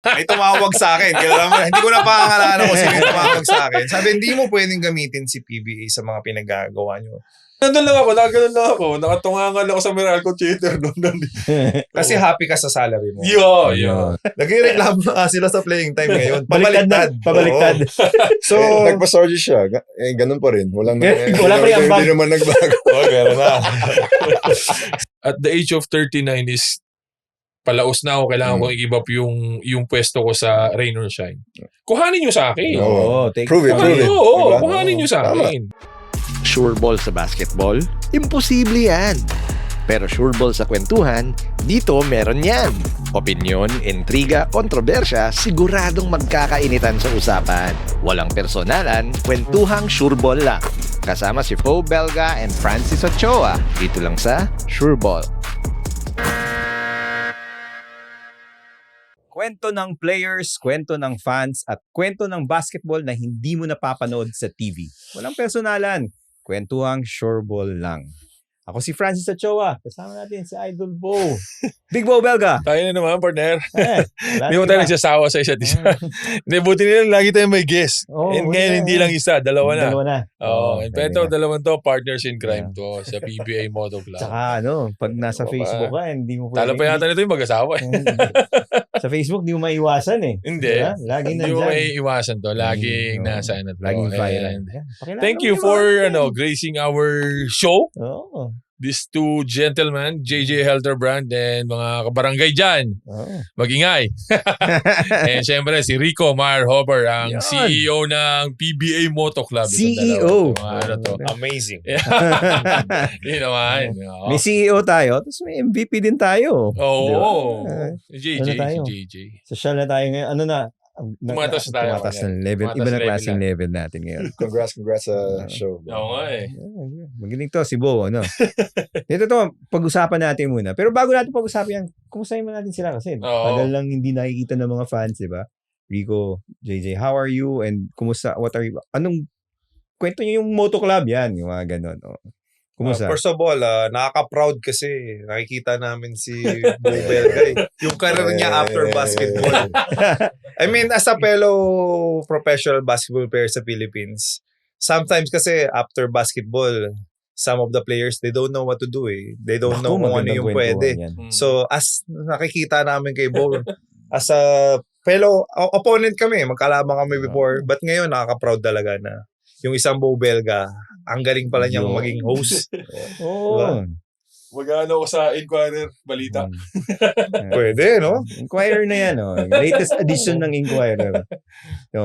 May tumawag sa akin. Hindi ko na pangangalanan kung sino yung tumawag sa akin. Sabi, hindi mo pwedeng gamitin si PBA sa mga pinagagawa nyo. Nandun lang ako, nakatungangan ako sa Meralco Theater noon. Kasi happy ka sa salary mo. Yo. Nagreklamo na sila sa playing time ngayon. Pabaliktad. So, nagpa-sorry siya. Ganun pa rin. Wala pa rin ambag. Hindi naman nagbago. meron na. At the age of 39 is palaos na ako. Kailangan kong i-give up yung pwesto ko sa Rain or Shine. Kuhanin nyo sa akin. Prove it. Oo, kuhanin nyo sa akin. Sure ball sa basketball? Imposible yan. Pero sure ball sa kwentuhan, dito meron yan. Opinyon, intriga, kontrobersya, siguradong magkakainitan sa usapan. Walang personalan, kwentuhang sure ball lang. Kasama si Fo Belga and Francis Ochoa. Dito lang sa Sure Ball. Kwento ng players, kwento ng fans, at kwento ng basketball na hindi mo napapanood sa TV. Walang personalan. Kwentuhang sure ball lang. Ako si Francis Ochoa. Kasama natin si Idol Bo. Big Bo Belga. Tayo na naman, partner. Hindi mo tayo nagsasawa sa isa't isa. Hindi, buti nila lagi tayo may guest. And ngayon, hindi lang isa, dalawa na. Pero dalawang to, partners in crime to sa PBA Moto Club. Tsaka pag nasa Facebook ka, hindi mo pwede. Talo pa yata nito yung mag-asawa. Sa Facebook, hindi mo maiwasan eh. Hindi. Laging hindi mo maiiwasan to. Laging nasa ano to. Laging viral. Thank you for gracing our show. Oo. These two gentlemen, JJ Helterbrand and mga kabarangay dyan. Mag-ingay. And syempre si Rico Marhofer, ang CEO ng PBA Moto Club. CEO. Amazing. naman. May CEO tayo, tapos may MVP din tayo. Oo. JJ. Social na tayo ngayon. Tumatas tayo. Tumatas ng level. Iba na klaseng level natin ngayon. Congrats sa show. Oo nga eh. Magaling to, si Bo, Dito pag-usapan natin muna. Pero bago natin pag-usapan yan, kumustahin mo natin sila kasi tagal lang hindi nakikita ng mga fans, di ba? Rico, JJ, how are you? And kumusta, what are you? Anong, kwento nyo yung Moto Club yan, yung mga ganon. Kumusta? First of all, nakaka-proud kasi nakikita namin si Bo Belga. Yung career niya after basketball. I mean, as a fellow professional basketball player sa Philippines, sometimes kasi after basketball, some of the players, they don't know what to do eh. They don't know kung ano yung pwede. So, as nakikita namin kay Bo, as a fellow opponent kami, magkalaban kami before, but ngayon nakaka-proud talaga na yung isang Bo Belga, ang galing pala niyang maging host. Oo. Magano ako sa Inquirer balita. Pwede, no? Inquirer na yan, Latest edition ng Inquirer.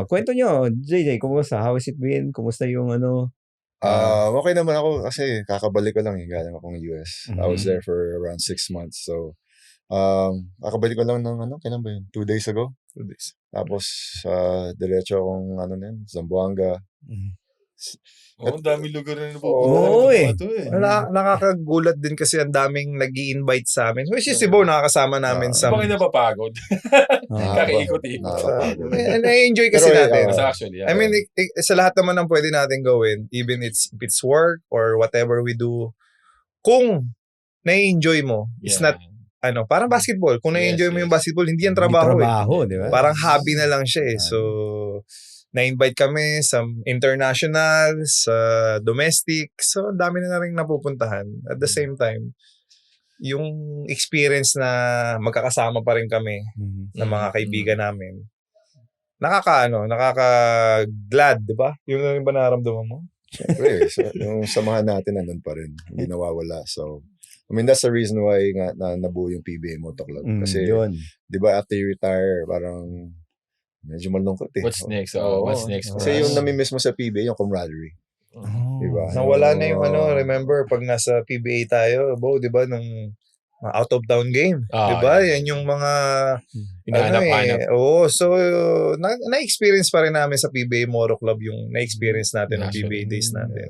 Kwento nyo, JJ, kumusta? How has it been? Kumusta yung okay naman ako kasi kakabalik ko lang galing akong US. I was there for around 6 months. So, kakabalik ko lang ng kailan ba yun? 2 days ago? 2 days. Tapos, diretso akong Zamboanga. Ang daming lugar na nakakagulat din kasi ang daming nag-i-invite sa amin. Which is si Bo, nakakasama namin sa... Bakit napapagod? Kakaikot-ikot. Na-enjoy kasi natin. Actually, I mean, sa lahat naman ng pwede natin gawin, even if it's work or whatever we do, kung na-enjoy mo, it's not parang basketball. Kung na-enjoy mo yung basketball, hindi yan trabaho. Di ba? Parang hobby na lang siya eh. So, na-invite kami sa international, sa domestic. So, ang dami na rin napupuntahan. At the same time, yung experience na magkakasama pa rin kami ng mga kaibigan namin. Nakaka-glad, di ba? Yung ba naramdaman mo? Siyempre, yung samahan natin nandun pa rin. Hindi nawawala. So, I mean, that's the reason why nga nabuo yung PBA Moto Club. Kasi, di ba, after you retire, parang medyo malungkot eh. What's next? What's next? Kasi yung namimiss mo sa PBA, yung camaraderie. Diba? Nawala na yung remember, pag nasa PBA tayo, Bo, di ba, nung out of town game. Di ba? Yan yung mga hinahanap-hanap. So, na-experience pa rin namin sa PBA Moto Club yung na-experience natin ng PBA days natin.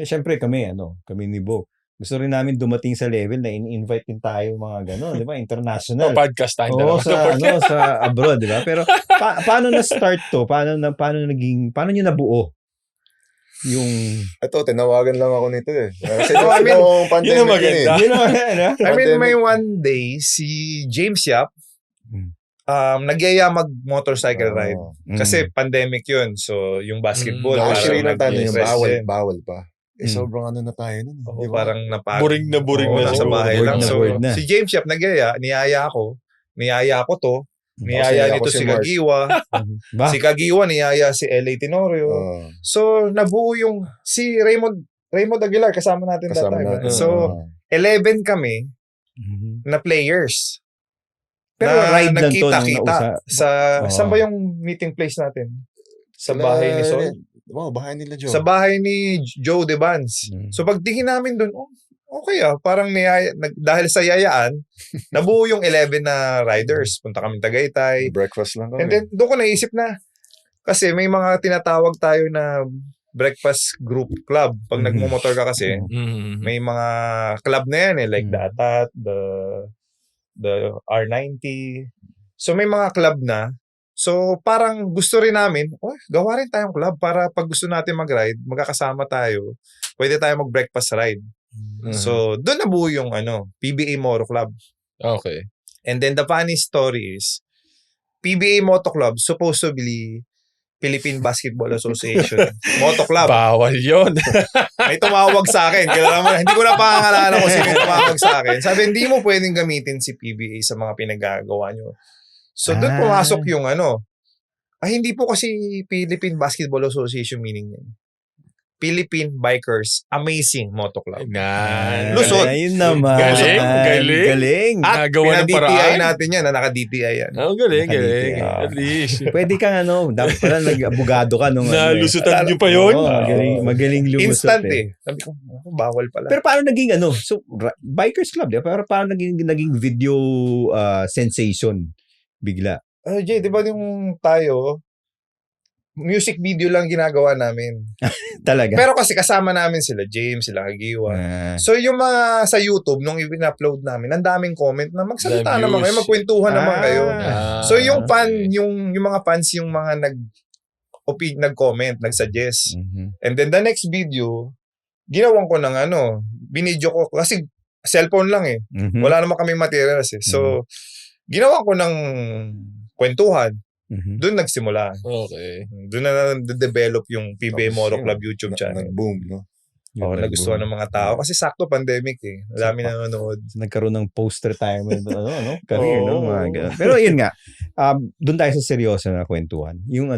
Syempre kami ni Bo. Gusto rin namin dumating sa level na in-invite din tayo mga gano'n, di ba? International. Podcast time na naman. Sa abroad, di ba? Pero paano na-start to? Paano nyo nabuo? Ito, tinawagan lang ako nito eh. Kasi yung pandemic I mean, may one day, si James Yap, nagyaya mag-motorcycle ride. Mm. Kasi pandemic yun. So, yung basketball. Actually, parang lang tayo yung nag-president. bawal pa. Sobrang ano na tayo nun. Oo, Di ba? parang Buring na Oo, na. nasa bahay Word lang. na, So, word na. si James Yap niyaya ako. Niyaya ko to. Niyaya Ako nito si si Mark. Kagiwa. Ba? Si Kagiwa, niyaya si L.A. Tenorio. So, nabuo yung, si Raymond Aguilar, kasama natin that Kasama time. natin. So, 11 kami na players. Pero na ride lang to nung nagkita-kita Oo. saan ba yung meeting place natin? Sa bahay ni Sol? Wow, bahay nila Joe. Sa bahay ni Joe Devans. So pagtingin namin dun, okay parang dahil sa yayaan, nabuo yung 11 na riders. Punta kami Tagaytay. Breakfast lang kami. And then doon ko naisip na, kasi may mga tinatawag tayo na breakfast group club. Pag nagmumotor ka kasi, may mga club na yan like the ATAT, the R90. So may mga club na. So parang gusto rin namin, gawa rin tayong club para pag gusto natin mag-ride, magkakasama tayo. Pwede tayo mag-breakfast ride. So doon nabuo yung PBA Moto Club. Okay. And then the funny story is, PBA Moto Club supposedly Philippine Basketball Association Moto Club. Bawal yun. May tumawag sa akin. Hindi ko na pangangalanan kung sino yung tumawag sa akin. Sabi, hindi mo pwedeng gamitin si PBA sa mga pinagagawa nyo. So, doon pumasok yung hindi po kasi Philippine Basketball Association meaning yun. Philippine Bikers Amazing Moto Club. Lusot. Ayun naman. Galing. At Nagawa ng pina-DTI paraan. natin yan. Naka-DTI yan. Galing. At least. Pwede kang dapat pala nag-abogado ka nung Nalusutan nyo pa yun? Magaling lumusot. Instant Sabi ko, bawal pala. Pero paano naging so Bikers Club, pero paano naging video sensation bigla? Jay, di ba yung tayo, music video lang ginagawa namin. Talaga? Pero kasi kasama namin sila James, sila Kagiwa. So yung mga sa YouTube, nung i-upload namin, ang daming comment na magsalita naman kayo, magkwentuhan naman kayo. So yung yung mga fans, yung mga nag-comment, nag-suggest. And then the next video, ginawan ko ng binidyo ko, kasi cellphone lang Wala naman kaming materials So, ginawan ko ng kwentuhan. Doon nagsimula. Okay. Doon na develop yung PBA Moto Club YouTube channel. Nag-boom, no? Nagustuhan ng mga tao. Kasi sakto pandemic Dami nanonood. Nagkaroon ng post-retirement career, mga ganun. Pero yun nga, doon tayo sa seryoso na kwentuhan. Yung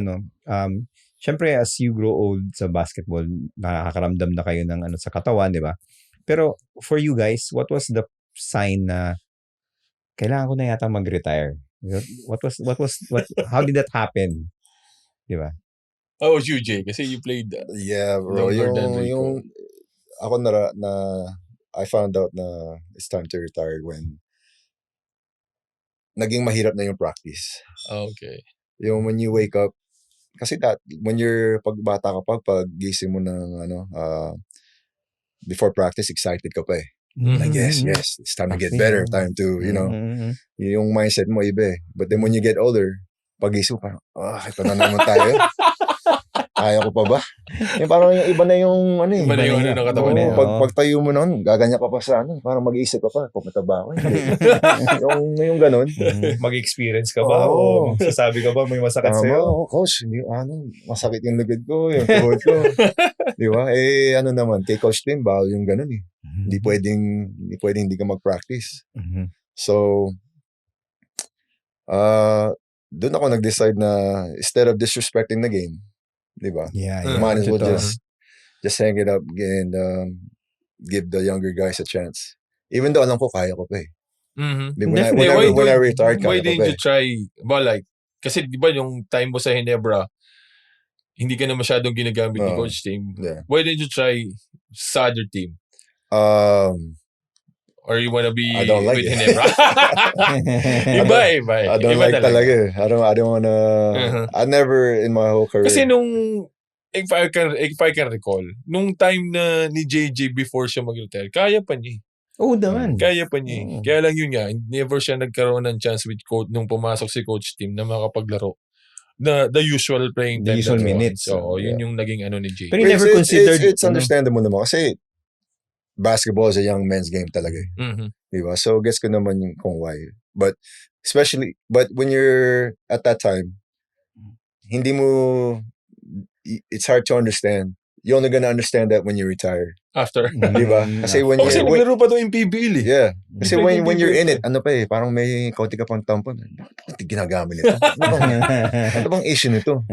syempre as you grow old sa basketball, nakakaramdam na kayo ng sa katawan, di ba? Pero for you guys, what was the sign na kailangan ko na yata mag-retire? How did that happen? Di ba? How was you, Jay? Kasi you played Yeah, bro. longer than Rico. Yung ako I found out na it's time to retire when naging mahirap na yung practice. Okay. Yung when you wake up, kasi when you're pagbata ka pag gising mo ng before practice, excited ka pa Like, yes, it's time to get better. Time to, yung mindset mo iba But then when you get older, pag-isip parang, ito na naman tayo. Kaya ko pa ba? Yung parang yung iba na yung, Iba na yung katawan niya. Pagtayo mo noon, gaganya ka pa sa parang mag-iisip ka pa, pumunta ba ako? yung ganun. Mag-experience ka ba? O sasabi ka ba may masakit sa'yo? Coach, masakit yung lugod ko, yung tuhod ko. Di ba? Naman, kay Coach Tim, bawal yung ganun Hindi pwedeng hindi ka mag-practice. So, doon ako nag-decide na instead of disrespecting the game, di ba? Might as well just hang it up and give the younger guys a chance. Even though alam ko kaya ko pa When I retired, why kaya ko didn't you try, kasi di ba yung time mo sa Ginebra, hindi ka na masyadong ginagamit ni Coach Tim. Yeah. Why didn't you try sa other team? Or you wanna be I don't like with it. Ginebra? Iba. I don't like talaga. I don't wanna. I never in my whole career. Kasi nung, if I can recall, nung time na ni JJ before siya mag-retire, kaya pa niya. Oo naman. Kaya pa niya. Kaya lang yun nga, never siya nagkaroon ng chance with coach nung pumasok si Coach Tim na makapaglaro. The usual playing time. The usual minutes. So, yun yung naging ni JJ. Pero you never considered... It's understandable naman. Kasi basketball is a young men's game talaga. Mm-hmm. Diba? So, guess ko naman yung kung why. But especially, but when you're at that time, hindi mo, it's hard to understand. You're only gonna understand that when you retire. After. Di ba? Kasi when Kasi you're, naglaro pa to yung PBL eh. yeah. Kasi Pwede when you're in PBL. it, ano pa eh, parang may kaunti ka pang tampon. Bakit ginagamit nito? Ano bang issue nito?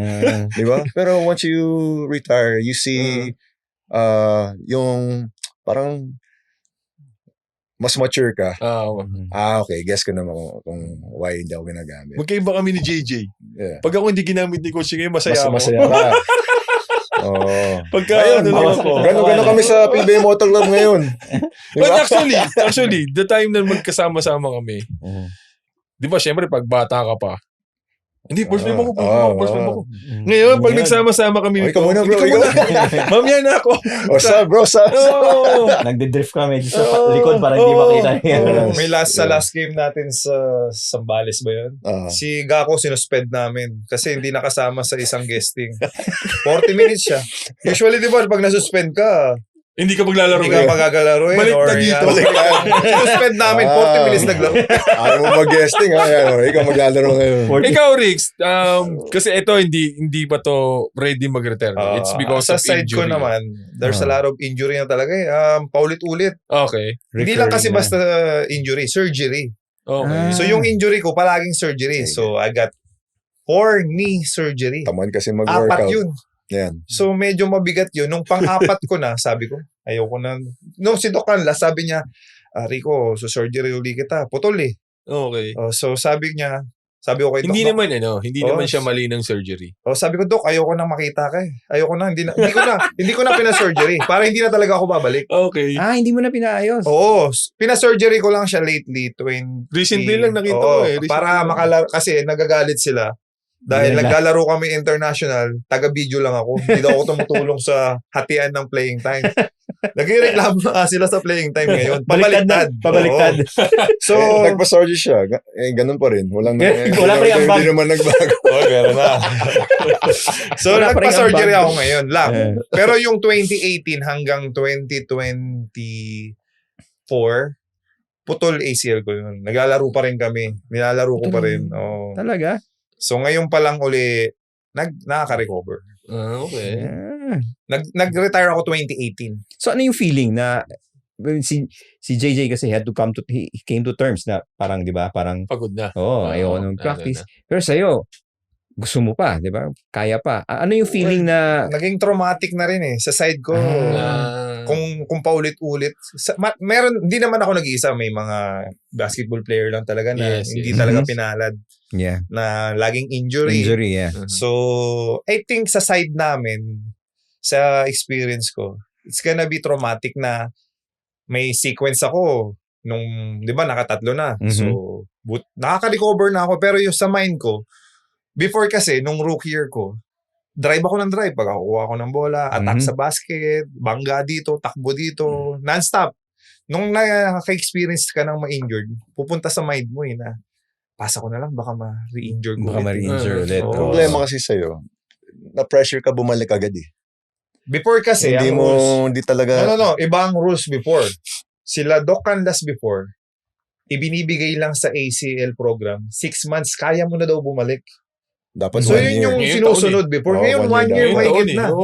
Di ba? Pero once you retire, you see, yung, parang, mas mature ka. Okay, guess ko naman kung why hindi ako ginagamit. Magkaiba kami ni JJ. Yeah. Pag ako hindi ginamit ni Coach ngayon, masaya ako. Masaya ka. Oo. Pagka Ayun, ano lang ako. gano'n kami sa PBA Motor Club ngayon. But actually, the time na magkasama-sama kami, di ba, syempre, pag bata ka pa, hindi, first time ako. Ngayon, pag nagsama-sama kami Ikaw muna, bro. Mamaya na ako. Bro, sa. Nagde-drift kami sa likod para hindi makita niya. May last game natin sa Sambales ba yun? Si Gako sinuspend namin kasi hindi nakasama sa isang guesting. 40 minutes siya. Usually, di ba, pag nasuspend ka, Hindi ka maglalaro. Hindi ka magagalaruin. Balik or na dito. Sinuspend namin 40 minutes naglaro. Ayaw mo mag-guesting ha. Ikaw maglalaro ngayon. Ikaw, Riggs, kasi ito hindi pa to ready mag-retire. It's because sa of side injury. ko naman, there's a lot of injury na talaga eh. Paulit-ulit. Okay. Hindi lang kasi basta injury, surgery. Okay. So yung injury ko, palaging surgery. So I got 4 knee surgery. Taman kasi mag-workout. 4 yun. Yan. So medyo mabigat yun. Nung pang-apat ko na, sabi ko, ayoko na. Nung si Doc Canlas, sabi niya, Rico, so surgery uli kita. Putol eh. Okay. So sabi ko kay Doc, Hindi naman siya mali ng surgery. Sabi ko, Doc, ayoko na makita ka eh. Ayoko na, hindi ko na pina-surgery. Para hindi na talaga ako babalik. Okay. Hindi mo na pinaayos. Oo, pina-surgery ko lang siya lately, Recently lang nakita ko eh. Para makalaro, kasi nagagalit sila. Dahil naglalaro kami international, taga-video lang ako. Hindi daw ako tumutulong sa hatian ng playing time. Nagreklamo na sila sa playing time ngayon. Pabaliktad. Pabaliktad. So, nagpa-surgery siya. Ganun pa rin. Wala pa rin ambag. Hindi naman nagbago. meron na. So, Wala pa rin nagpa-surgery ambag. ako ngayon lang. Pero yung 2018 hanggang 2024, putol ACL ko yun. Naglalaro pa rin kami. Nilalaro ko pa rin. Oh. Talaga? So ngayon pa lang uli, nakaka-recover. Okay. Nag-retire ako 2018. So ano yung feeling na si JJ kasi he came to terms na parang 'di ba? Parang pagod na. Ayoko nung practice. Pero sa'yo, gusto mo pa, 'di ba? Kaya pa. Ano yung feeling na naging traumatic na rin eh sa side ko. Kung paulit-ulit. Meron, hindi naman ako nag-iisa. May mga basketball player lang talaga na hindi talaga pinalad. Yeah. Na laging injury. Yeah. So, I think sa side namin, sa experience ko, it's gonna be traumatic na may sequence ako nung, di ba, nakatatlo na. So, nakaka-recover na ako. Pero yung sa mind ko, before kasi, nung rookie year ko, drive ako ng drive. Pag kukuha ako ng bola, attack sa basket, bangga dito, takbo dito, non-stop. Nung nakaka-experience ka ng ma-injured, pupunta sa mind mo na, pasa ko na lang, baka ma-re-injure ko. Baka ma-re-injure ulit. Problema kasi sa'yo, na-pressure ka bumalik agad eh. Before kasi, hindi talaga... No. Ibang rules before. Sila Doc Canlas before, ibinibigay lang sa ACL program, 6 months, kaya mo na daw bumalik. Dapat so 1 year. Yun yung sinusunod before. Ngayon, 1 year may na.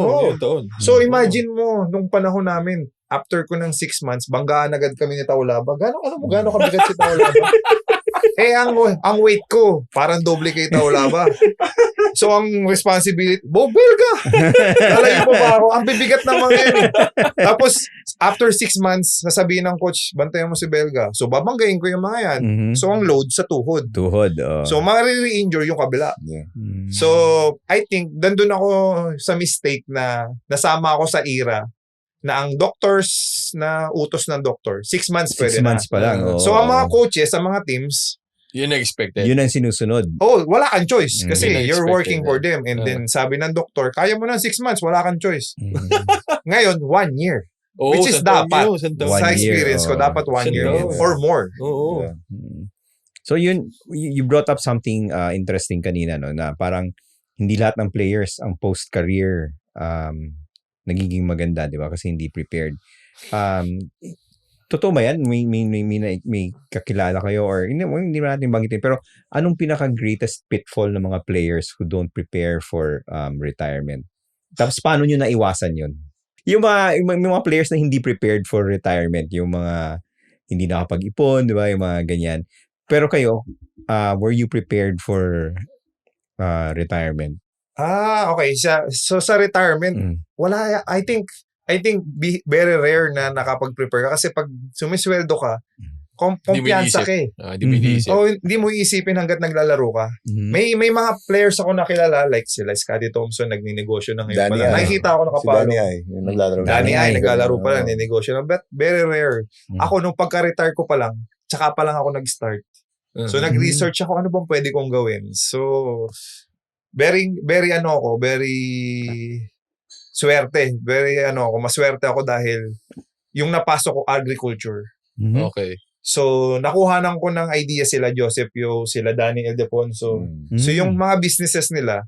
So imagine mo, nung panahon namin, after ko ng 6 months, banggaan agad kami ni Taulaba. Gano'ng kabigat si Taulaba? Ang weight ko, parang doble kay Taulaba. So ang responsibility, Belga! Nalayo pa ba ako? Ang bibigat ng mga yun. Tapos, after 6 months, sasabihin ng coach, bantayan mo si Belga. So babanggain ko yung mga yan. So ang load sa tuhod. So ma-re-injure yung kabila. Yeah. So I think, dandun ako sa mistake na nasama ako sa era na ang doctors na utos ng doctor, 6 months pwede 6 months pa lang. So ang mga coaches, ang mga teams, yun ang expected. Yun ang sinusunod. wala kang choice. Kasi you're working for them. And Yeah. then sabi ng doktor, kaya mo na 6 months, wala kang choice. Ngayon, 1 year. Which is dapat. Sa experience ko, dapat 1 year or more. Oo. Yeah. So you brought up something interesting kanina, no, na parang hindi lahat ng players ang post-career nagiging maganda, di ba? Kasi hindi prepared. totoo ba yan? May kakilala kayo or hindi natin banggitin. Pero anong pinaka-greatest pitfall ng mga players who don't prepare for retirement? Tapos paano nyo naiwasan yun? Yung mga players na hindi prepared for retirement, yung mga hindi nakapag-ipon, di ba? Yung mga ganyan. Pero kayo, were you prepared for retirement? Okay. So sa retirement, wala, I think very rare na nakapag-prepare ka kasi pag sumisweldo ka, kumpiyansa ka eh. Hindi mo iniisip. Hindi mo iisipin hanggat naglalaro ka. May mga players ako nakilala like sila Scottie Thompson, nagninegosyo na ngayon pala. Nakikita ako nakapalo. Si Danny Ay, yung naglalaro. Danny Ay, naglalaro pa lang, ninegosyo na. But very rare. Ako, nung pagka-retire ko pa lang, tsaka pa lang ako nag-start. So, nag-research ako, ano bang pwede kong gawin? So, very swerte. Maswerte ako dahil yung napasok ko agriculture. Okay. So, nakuhanan ko ng idea sila Joseph Yo, sila Danny Ildefonso. So, yung mga businesses nila,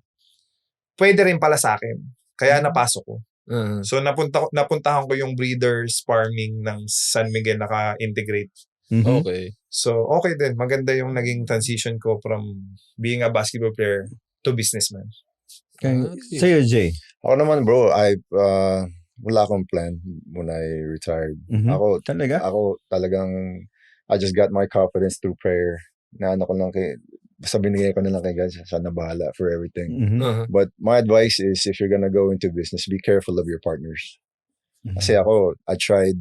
pwede rin pala sa akin. Kaya napasok ko. So, napuntahan ko yung breeders farming ng San Miguel naka-integrate. Okay. So, okay din. Maganda yung naging transition ko from being a basketball player to businessman. Sa'yo, Jay? Ako naman, bro, wala akong plan when I retired. Ako talagang, I just got my confidence through prayer. Na ano ko lang basta binigay ko na lang kay God, siya na bahala for everything. But my advice is, if you're gonna go into business, be careful of your partners. Kasi ako, I tried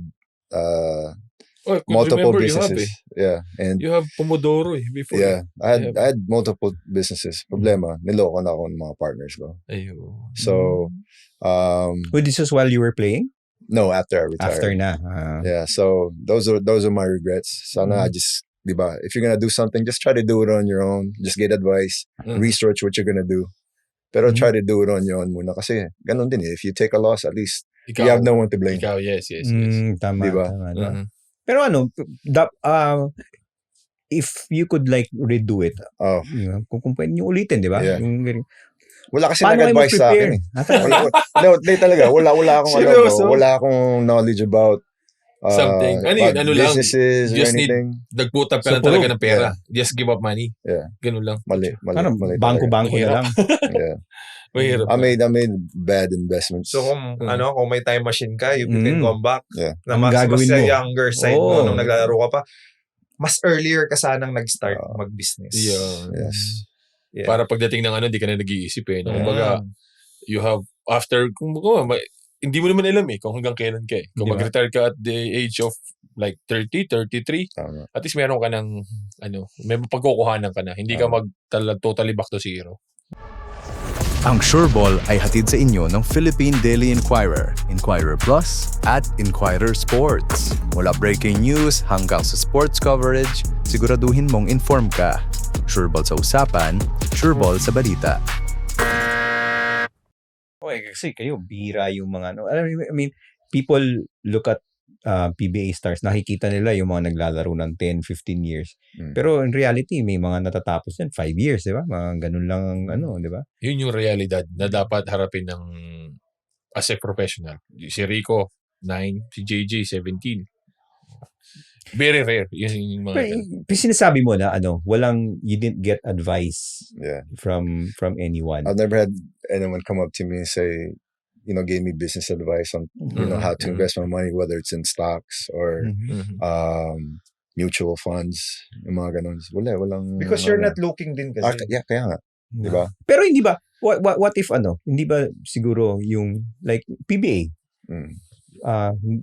multiple businesses. And you have Pomodoro before. Yeah, I had multiple businesses. Problema, niloko na ako ng mga partners ko. So, this was while you were playing? No, after I retired. After na. Yeah, so those are my regrets. Sana I just, diba, if you're gonna do something, just try to do it on your own. Just get advice, research what you're gonna do. Pero try to do it on your own muna. Kasi ganun din eh. If you take a loss, at least you have no one to blame. Yes. Tama, diba? Tama. Pero if you could like redo it, kung pwede nyo ulitin, di ba? Yeah. Wala kasi nag-advise sa akin eh. Talaga, wala akong knowledge about something. Businesses just or anything. Nagputap ka lang talaga ng pera. Just give up money. Yeah. Ganun lang. Mali. Bangko na lang. Yeah. Mahirap. I made bad investments. So kung may time machine ka, you can come back. Yeah. Na mas sa younger side mo nung naglalaro ka pa, mas earlier ka sanang nag-start mag-business. Yes. Yeah. Para pagdating ng di ka na nag-iisip eh. Kumbaga, you have, after, hindi mo naman alam eh kung hanggang kailan ka eh. Kung mag-retire ka at the age of like 30, 33, at least meron ka ng, may pagkukuhanan ka na. Hindi ka totally back to zero. Ang SureBall ay hatid sa inyo ng Philippine Daily Inquirer, Inquirer Plus at Inquirer Sports. Mula breaking news hanggang sa sports coverage, siguraduhin mong informed ka. SureBall sa usapan, SureBall sa balita. Okay, kasi kayo, bihira yung mga, I mean, people look at PBA stars, nakikita nila yung mga naglalaro ng 10, 15 years. Pero in reality, may mga natatapos yan, 5 years, di ba? Mga ganun lang, di ba? Yun yung realidad na dapat harapin ng as a professional. Si Rico, 9, si JJ, 17. Very rare. Yung mga sinasabi mo na, you didn't get advice from anyone. I've never had anyone come up to me and say, gave me business advice on, how to invest my money, whether it's in stocks or mutual funds, yung mga ganun. Walang... Because you're not looking din kasi. Kaya nga. Diba? Pero hindi ba, what if hindi ba siguro yung, like, PBA,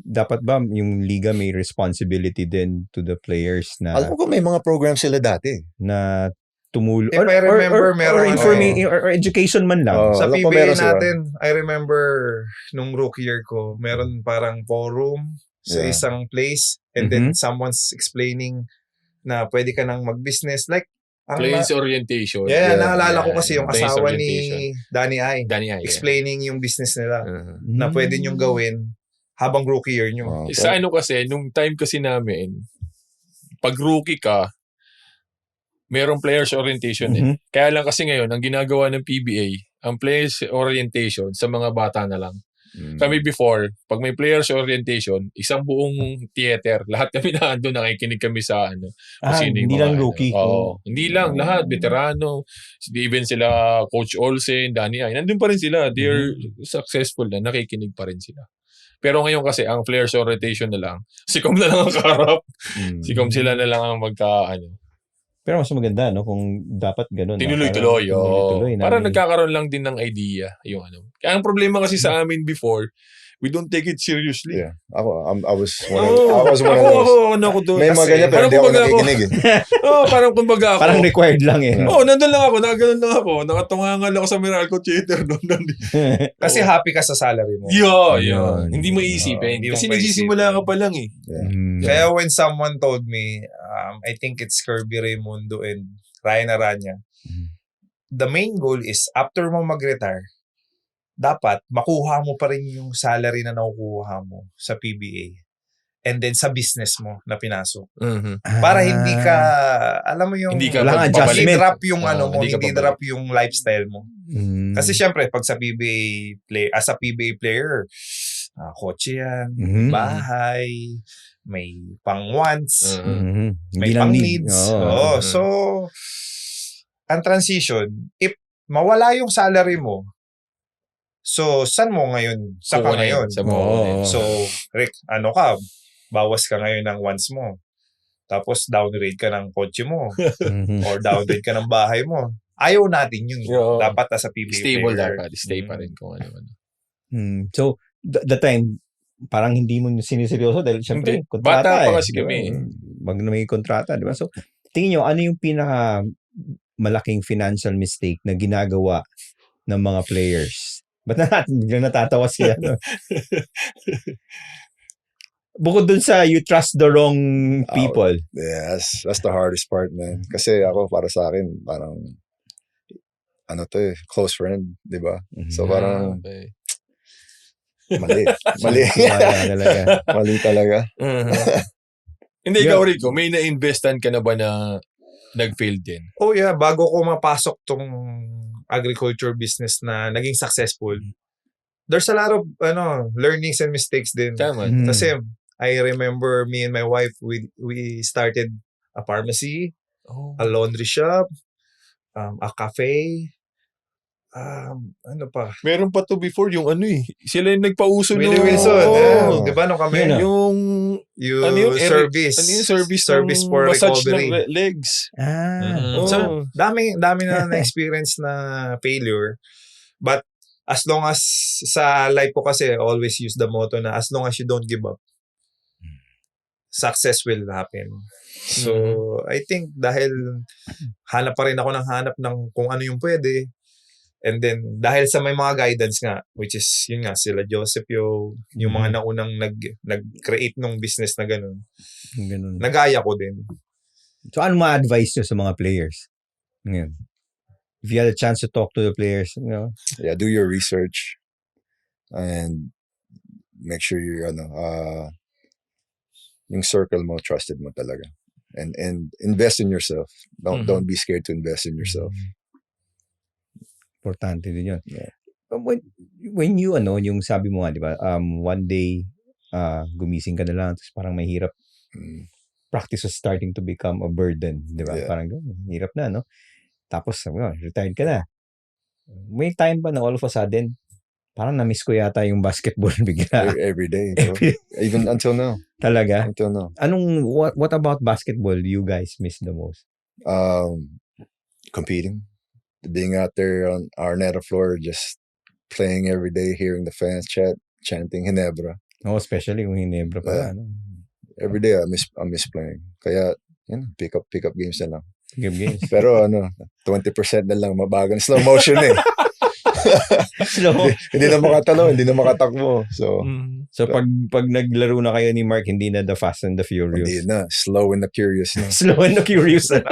dapat ba yung liga may responsibility din to the players na... Alam ko may mga program sila dati. Na tumulong. If I remember, meron or education man lang. Sa PBA natin, I remember nung rookie year ko, meron parang forum sa isang place and then someone's explaining na pwede ka nang mag-business. Like, Players orientation. Naalala ko kasi yung asawa ni Danny Ay. Explaining yung business nila na pwede nyong gawin habang rookie year nyo. Sa kasi, nung time kasi namin, pag rookie ka, merong players orientation eh. Kaya lang kasi ngayon, ang ginagawa ng PBA, ang players orientation sa mga bata na lang. Kami before, pag may players orientation, isang buong theater, lahat kami naandun, nakikinig kami sa kung sino yung hindi mga, lang rookie. Hindi lang, lahat, veterano, even sila Coach Olsen, Danny Ay, nandun pa rin sila. They're successful na, nakikinig pa rin sila. Pero ngayon kasi, ang players orientation na lang, si Com na lang ang kaharap. Si Com sila na lang ang Pero mas maganda, no? Kung dapat ganun. tinuloy-tuloy. Para namin. nagkakaroon lang din ng idea. Yung Kaya ang problema kasi sa amin before, we don't take it seriously. Yeah. I was one of those. Ako doon. May mga ganyan, pero hindi ako nakikinig eh. Parang kumbaga ako. Parang required lang eh. Nandun lang ako. Nakaganon lang ako. Nakatungangan ako sa Meralco Theater doon. Kasi happy ka sa salary mo. Yun. Hindi mo iisipin. Hindi mo Kasi pa nagsisimula ka pa lang eh. Kaya when someone told me, I think it's Kirby Raimundo and Ryan Aranya, the main goal is after mo mag-retire, dapat makuha mo pa rin yung salary na nakukuha mo sa PBA and then sa business mo na pinasok. Para hindi ka, alam mo yung, Hindi ka walang magpapabalik. adjustment. hindi drop yung Hindi ka hindi babalik. drop yung lifestyle mo. Kasi syempre, pag sa PBA as a PBA player, kotse yan, bahay, may pang-wants, may Hindi lang pang-needs. So, ang transition, if mawala yung salary mo, so, saan mo ngayon? Saan ka ngayon? So, Rick, bawas ka ngayon ng wants mo. Tapos, downgrade ka ng kotse mo. Or downgrade ka ng bahay mo. Ayaw natin yun. Dapat as a PBA Stable player. dapat. Stay pa rin kung ano. So, the time, parang hindi mo siniseryoso dahil syempre, Hindi. kontrata Bata pa kasi di ba? kami. Wag na may kontrata, di ba? So, tingin nyo, ano yung pinaka malaking financial mistake na ginagawa ng mga players? Ba't biglang natatawa siya? No? Bukod dun sa you trust the wrong people. Yeah, that's the hardest part, man. Kasi ako, para sa akin, parang, close friend, di ba? So, parang, mali. Mali talaga. Hindi, ikaw, Rico, may na-investan ka na ba na nag-fail din? Oh yeah, bago ko mapasok tong agriculture business na naging successful, there's a lot of learnings and mistakes din. Tama. Kasi I remember me and my wife, we started a pharmacy, a laundry shop, a cafe, ano pa? Meron pa to before yung sila yung nagpauso Willie Wilson. Di ba nung kami? Yung service. Service for massage recovery. ng legs. So, dami na na-experience na failure. But as long as sa life ko kasi, always use the motto na as long as you don't give up, success will happen. So, I think dahil hanap pa rin ako ng kung ano yung pwede, and then dahil sa may mga guidance nga, which is yun nga, sila Joseph yung mga naunang nag-create ng business na ganun. Nagaya ko din. So, ano ma-advise nyo sa mga players? Ngayon. If you had a chance to talk to the players, Yeah, do your research and make sure you're yung circle mo, trusted mo talaga. And invest in yourself. Don't be scared to invest in yourself. Importante din yun. Yeah. When you, yung sabi mo nga, di ba, one day, gumising ka na lang, tapos parang mahirap. Practice was starting to become a burden, di ba? Yeah. Parang hirap na, no? Tapos, retired ka na. May time ba na all of a sudden, parang na-miss ko yata yung basketball bigla. Every day, bro. Even until now. Talaga? Until now. What about basketball you guys miss the most? Competing. Being out there on our Arnetta floor, just playing every day, hearing the fans chanting Ginebra. Oh, especially kung Ginebra pala. Every day I miss playing. Kaya, pick up games na lang. Pick up games. Pero 20% na lang, mabagal. Slow motion eh. Hindi na makatalo, hindi na makatakbo. So pag naglaro na kayo ni Mark, hindi na the Fast and the Furious. Hindi na, slow and the curious na. Slow and the Curious na.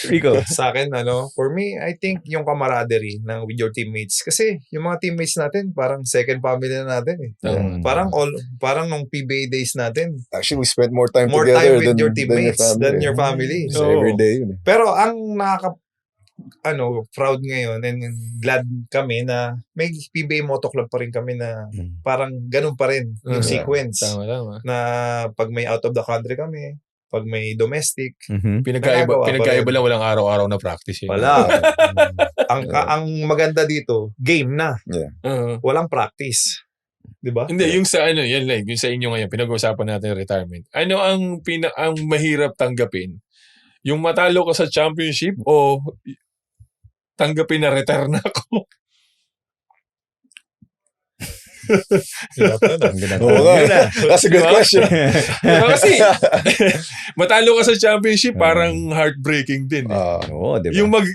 Rico. Sa akin, for me, I think yung camaraderie with your teammates. Kasi yung mga teammates natin, parang second family na natin eh. Parang nung PBA days natin. Actually, we spent more time More together time with your teammates than your family. So, every day yun eh. Pero ang proud ngayon and glad kami na may PBA Moto Club pa rin kami na parang ganun pa rin yung sequence. Tama. Na pag may out of the country kami, pag may domestic, Pinagkaiba lang walang araw-araw na practice. wala. ang maganda dito, game na. Walang practice. 'Di ba? Hindi, yung sa yan like, yung sa inyo ngayon, pinag-uusapan natin retirement. Ano ang mahirap tanggapin? Yung matalo ka sa championship o tanggapin na retire na ako? That's a good question. Kasi matalo ka sa championship parang heartbreaking din. Diba?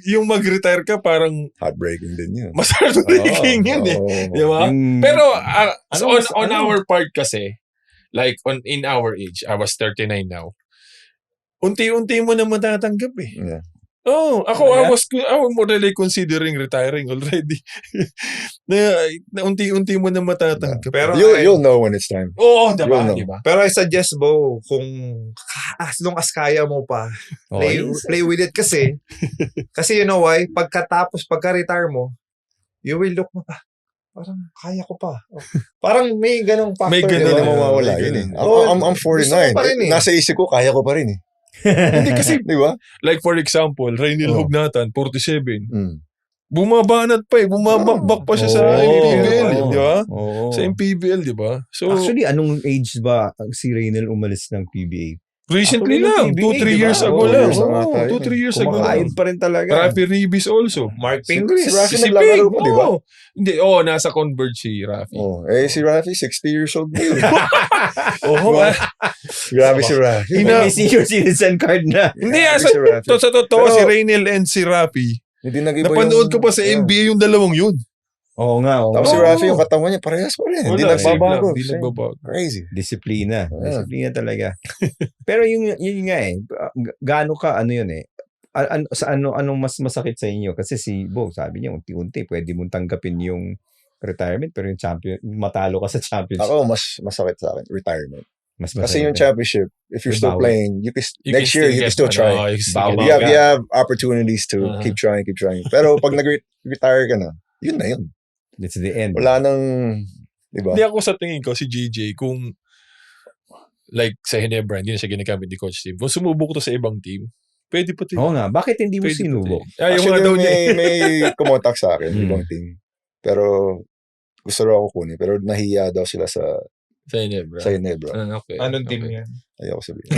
Yung mag-retire ka parang Heartbreaking din yun. mas heartbreaking yun eh. Di ba? Pero on our part kasi, like in our age, I was 39 now, unti-unti mo na matatanggap eh. Yeah. I was really considering retiring already. na unti-unti mo na matatanggap. Pero You'll know when it's time. Oo, You'll know. diba? Pero I suggest, Bo, kung as long as kaya mo pa, play with it kasi you know why? Pagka-retire mo, you will look mo pa. Parang kaya ko pa. Parang may ganong factor. May ganun Hindi na mawawala yun eh. I'm 49. pa rin eh. Nasa isip ko, kaya ko pa rin eh. Hindi kasi, Di ba? like for example, Rainiel Hugnatan, 47. Mm. Bumabanat pa eh. Bumabakbak pa siya sa MPBL. Di ba? Sa MPBL, di ba? So, Actually, anong age ba si Rainiel umalis ng PBA? recently lang. Actually, PBA, 2-3 years diba? ago Oo, lang. years na nga tayo. 2-3 years ago lang. Kumakain pa rin talaga. Rafi Ribis also. Mark Pingris. Si Rafi Si naglalaro Ping, pa, di ba? Hindi, nasa Converge si Rafi. Si Rafi, 60 years old na yun. Grabe si Rafi. May senior citizen card na. Hindi, Grabe sa si Rafi. totoo, Pero- si Rainiel and si Rafi, Hindi nag-iba napanood ko pa sa NBA yung dalawang yun. Oo nga. Tapos si Oo. Rafi, yung katawan niya, parehas pa rin. Hindi Wala, nagbabago. Hindi nagbabago. Crazy. Disiplina. Yeah. Disiplina talaga. Pero yun nga eh. Gaano ka, yun eh. Anong mas masakit sa inyo? Kasi si Bo, sabi niya, unti-unti, pwede mong tanggapin yung retirement, pero yung matalo ka sa championship. Ako, mas masakit sa akin, retirement. Mas Kasi yung masakit. championship, if you're still Bawi. playing, next year, you can still try. Bawi. You have opportunities to keep trying. Pero pag nag-retire ka na, yun na yun. It's the end. Wala nang, di ba? Hindi ako sa tingin ko, si JJ, kung like sa Hinebra, hindi na siya ginagamit ni Coach Steve. Kung sumubok to sa ibang team, pwede pa Oo nga. Bakit hindi mo Pwede sinubok? Ayaw nga Actually, daw niya. may kumontak sa akin, Hmm. ibang team. Pero, gusto raw ako kunin. Pero nahiya daw sila sa Sa Hinebra. Ginebra. Okay. Anong team Okay. yan? Ayaw ko sabihin.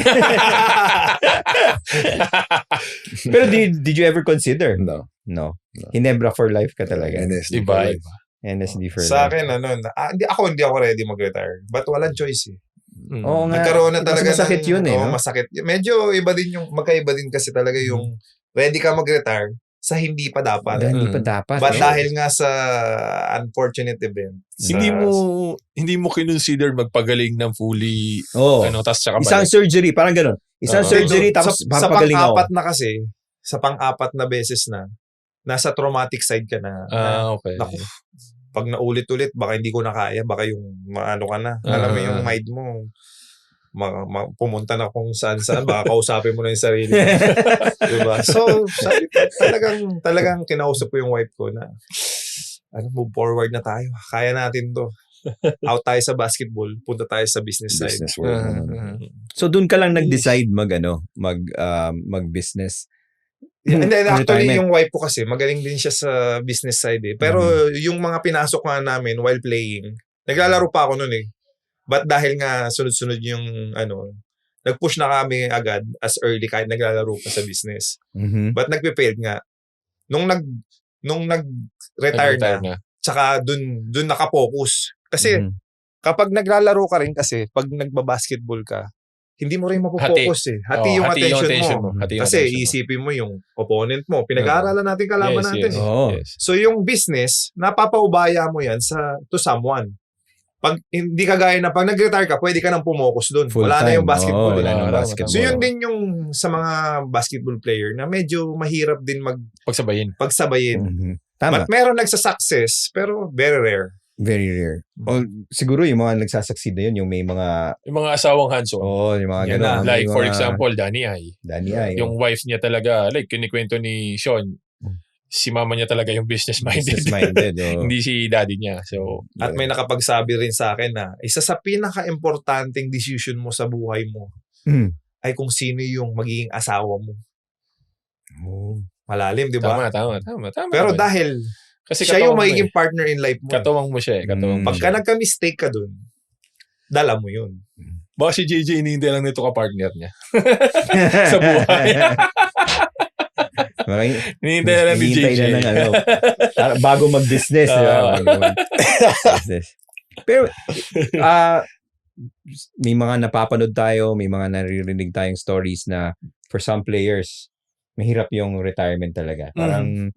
Pero did you ever consider? No. No. Hinebra for life ka talaga. NSD. Iba. NSD for Sa life. akin, hindi ako ready mag-retire. But walang choice eh. Oo nga. Nagkaroon na talaga Mas masakit yun eh. No? masakit. Medyo iba din magkaiba din kasi talaga yung ready ka mag-retire sa hindi pa dapat. Hindi pa dapat. But eh. dahil nga sa unfortunate event. Hindi mo kinonsider magpagaling ng fully Oo. tas tsaka Isang balik. surgery, parang ganun. Isang Oo. surgery, tapos sa papagaling ako. pang-apat na kasi, sa pang-apat na beses na, nasa traumatic side ka na. Okay. Naku, pag naulit-ulit, baka hindi ko na kaya, baka yung maano ka na. Alam mo yung mind mo, pumunta na kung saan-saan, baka kausapin mo na yung sarili mo. Diba? So, sabi ko, talagang kinausap ko yung wife ko na, move forward na tayo. Kaya natin to. Out tayo sa basketball, punta tayo sa business side. Business world. So doon ka lang nag-decide mag-business. And then actually, Retirement. yung wife ko kasi, magaling din siya sa business side eh. Pero yung mga pinasok nga namin while playing, naglalaro pa ako noon eh. But dahil nga sunod-sunod yung nag-push na kami agad as early kahit naglalaro pa sa business. Mhm. But nagpe-failed nga. Nung nag-retire na, tsaka dun nakapokus. Kasi Mhm. kapag naglalaro ka rin kasi, pag nagbabasketball ka, hindi mo rin mapopokus eh. Hati yung attention mo. Kasi isipin mo yung opponent mo. Pinag-aaralan natin kalaban natin eh. Oo. So yung business, napapaubaya mo yan to someone. Pag hindi kagaya na pag nag-retire ka, pwede ka nang pumokus doon. Wala na yung basketball. Wala na yung Tama, basketball. So yun din yung sa mga basketball player na medyo mahirap din Pagsabayin. pagsabayin. Mhm. Tama. But meron nagsa-success, pero very rare. Very rare. O, siguro yung mga nagsasucceed na yun, yung may mga, Yung mga asawang hands-on. yung mga Yan gano'n. na. Like for example, Danny Ay. Danny Ay. Yung wife niya talaga, like kinikwento ni Sean, si mama niya talaga yung business-minded. Business-minded. Hindi si daddy niya. So, At may nakapagsabi rin sa akin na isa sa pinaka-importanting decision mo sa buhay mo ay kung sino yung magiging asawa mo. Malalim, di ba? tama. Pero dahil kasi siya yung katuwang mo magiging partner in life mo. Katuwang mo siya. Pagka nagka-mistake ka dun, dala mo yun. Baka si JJ inihintay lang nito ka-partner niya. Sa buhay. Hinihintay na lang ni JJ. Bago mag-business. Business. Pero, may mga napapanood tayo, may mga naririnig tayong stories na for some players, mahirap yung retirement talaga. Parang,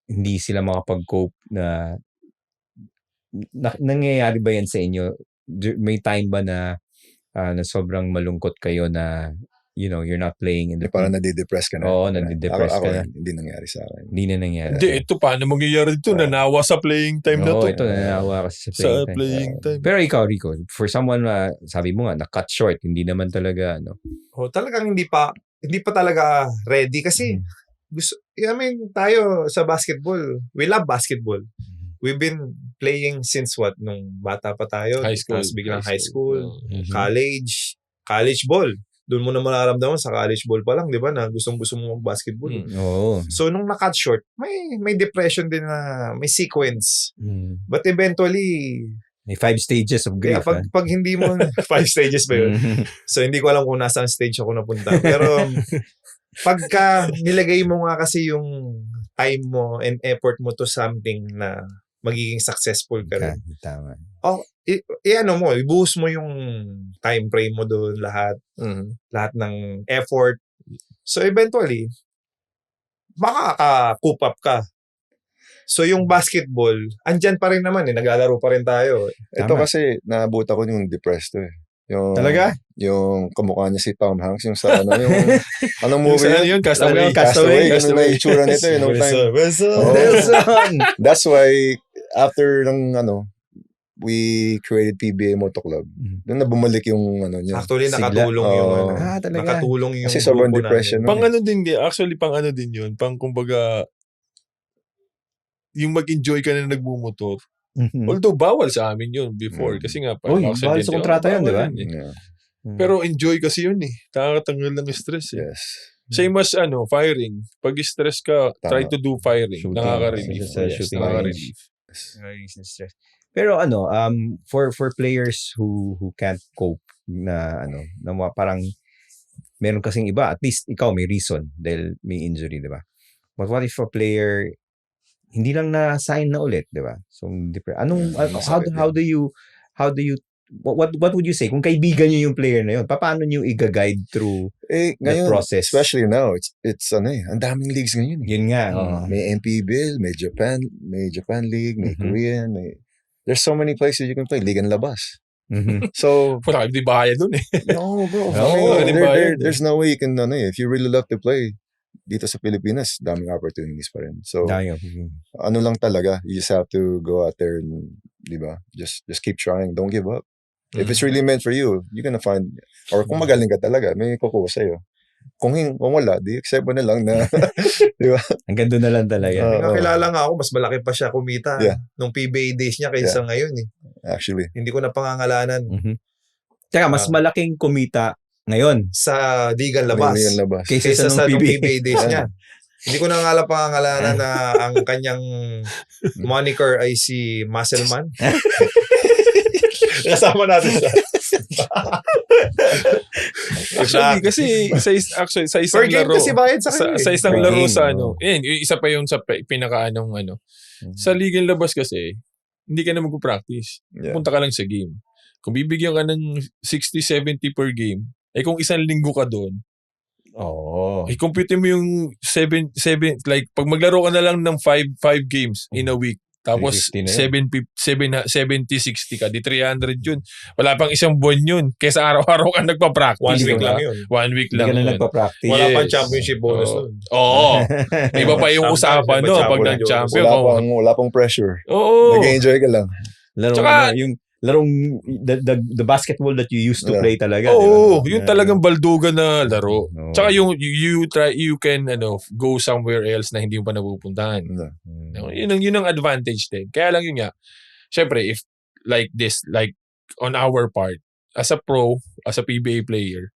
hindi sila makapag-cope na nangyayari ba yan sa inyo? May time ba na sobrang malungkot kayo na you're not playing in the parang nadidepress ka na. Oo, nadidepress ka na. Hindi nangyari sa akin. Hindi na nangyari. Hindi, ito paano mangyayari dito? Nanawa sa playing time na to. Oo, ito nanawa kasi sa playing time. Pero ikaw, Rico, for someone sabi mo nga, na-cut short, hindi naman talaga, Talagang hindi pa talaga ready kasi tayo sa basketball, we love basketball. We've been playing since nung bata pa tayo. High school. Tapos biglang high school, college ball. Doon mo na mararamdaman sa college ball pa lang, di ba, na gustong-gusto mo mag-basketball. Oo. So, nung na-cut short, may depression din na, may sequence. But eventually, may 5 stages of grief. Pag hindi mo, 5 stages ba yun? So, hindi ko alam kung nasaan stage ako napunta. Pero, pagka nilagay mo nga kasi yung time mo and effort mo to something na magiging successful ka rin. Tama. Ibuhos mo yung time frame mo doon, lahat ng effort. So eventually, makaka-coop up ka. So yung basketball, andyan pa rin naman naglalaro pa rin tayo. Ito kasi naabutan ko yung depressed Yung, talaga? Yung kamukha niya si Tom Hanks, yung sa anong movie yun? Castaway. Ganun na itsura nito no time. That's why after we created PBA Moto Club. Doon na bumalik yung niya. Actually nakatulong yung talaga. Nakatulong yung kasi sobrang depression. Pang ano din yun. Pang kumbaga yung mag-enjoy ka na nagmumotor. Although bawal sa amin yun before kasi nga bawal sa kontrata yun, di ba? Pero enjoy kasi yun nakakatanggal ng stress Yes. Same as firing. Pag stress ka, try to do firing. Nakaka-relieve. Nakaka-relieve. Pero for players who can't cope na parang meron kasing iba, at least ikaw may reason dahil may injury, di ba? But what if a player hindi lang na-sign na ulit, di ba? So, how do you what would you say kung kaibigan niyo yung player na yun? Paano niyo i-guide through ngayon, the process? Especially now, it's ang daming leagues ngayon. Yun nga. May NPBL, may Japan League, may Korean, there's so many places you can play. Liga ng labas. So, wala di bahaya dun No, bro. There's no way you can, if you really love to play, dito sa Pilipinas, daming opportunities pa rin. So, lang talaga, you just have to go out there and, di ba, just keep trying. Don't give up. If it's really meant for you, you're gonna find, or kung magaling ka talaga, may kukuha sa'yo. Kung wala, di accept mo na lang na, di ba? Hanggang doon na lang talaga. Nakilala nga ako, mas malaki pa siya kumita nung PBA days niya kaysa ngayon Actually. Hindi ko na pangangalanan. Teka, mas malaking kumita ngayon sa Ligang Labas. Kaysa sa PBA days niya. Hindi ko na nga alam pangangalanan na ang kanyang moniker ay si Muscleman. Kasama natin siya. Actually, kasi sa isang laro. Kasi bayad sa kanya. Sa isang laro sa isa pa yung sa pinaka-anong Sa Ligang Labas kasi, hindi ka na mag-practice. Punta ka lang sa game. Kung bibigyan ka ng 60-70 per game, kung isang linggo ka doon, compute mo yung 7 like pag maglaro ka na lang ng 5 games in a week, tapos 70-60 ka, di 300 yun. Wala pang isang buwan yun. Kesa araw-araw ka nagpa-practice. 1 week lang yun. 1 week lang. Hindi ka na nagpa-practice. Wala pang championship bonus nun. Oo. Iba pa yung usapan pag nag-champion. Wala pang pressure. Oo. Nag-enjoy ka lang. Laro Tsaka, yung larong the basketball that you used to play talaga. Oo, diba? yung talagang baldugan na laro. Oo. Tsaka yung you can go somewhere else na hindi mo pa napupuntahan. Yun ang advantage din. Kaya lang yun nga. Syempre, if like this, like on our part, as a pro, as a PBA player,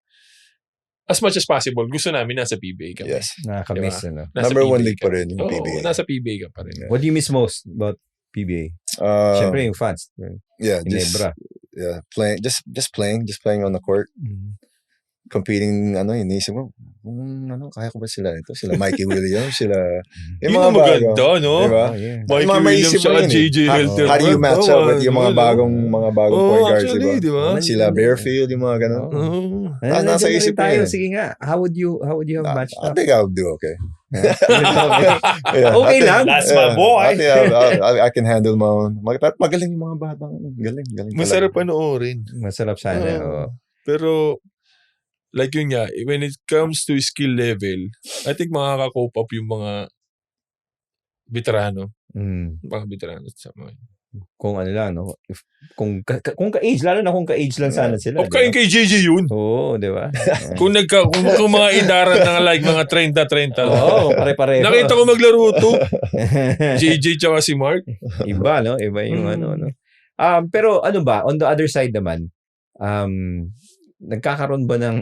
as much as possible, gusto namin nasa PBA kami. Yes. Nakakamiss, ano? Nasa Number 1 PBA league pa ka. rin yung PBA. Nasa PBA ka pa rin. What do you miss most about PBA? Siyempre yung fans. Yeah, Ginebra. Just playing on the court. Competing, iniisip mo, kaya ko ba sila ito? Sila Mikey Williams, sila, Yun ang maganda, no? Diba? Mikey Williams at JJ Helter. How do you match up with yung mga bagong point guards, actually, diba? Sila Bearfield, yung mga gano'n. Nasa isip tayo. ko Sige nga, how would you have matched I up? think I would do okay. Okay lang. That's my boy. I think I can handle my own. Magaling yung mga bata. Galing. Masarap panoorin. Masarap sana. Pero, like yun nga, when it comes to skill level, I think makaka-cope up yung mga veterano. Mga veterano sa mga Kung ano lang, no? Kung ka-age, lalo na kung ka-age lang sana sila. Kain kay JJ yun. Oo, di ba? kung mga idaran na like mga 30-30 lang. Oo, pare-pareho. Nakita ko maglaro to. JJ tsaka si Mark. Iba, no? Iba yung ano. Pero ano ba, on the other side naman, nagkakaroon ba ng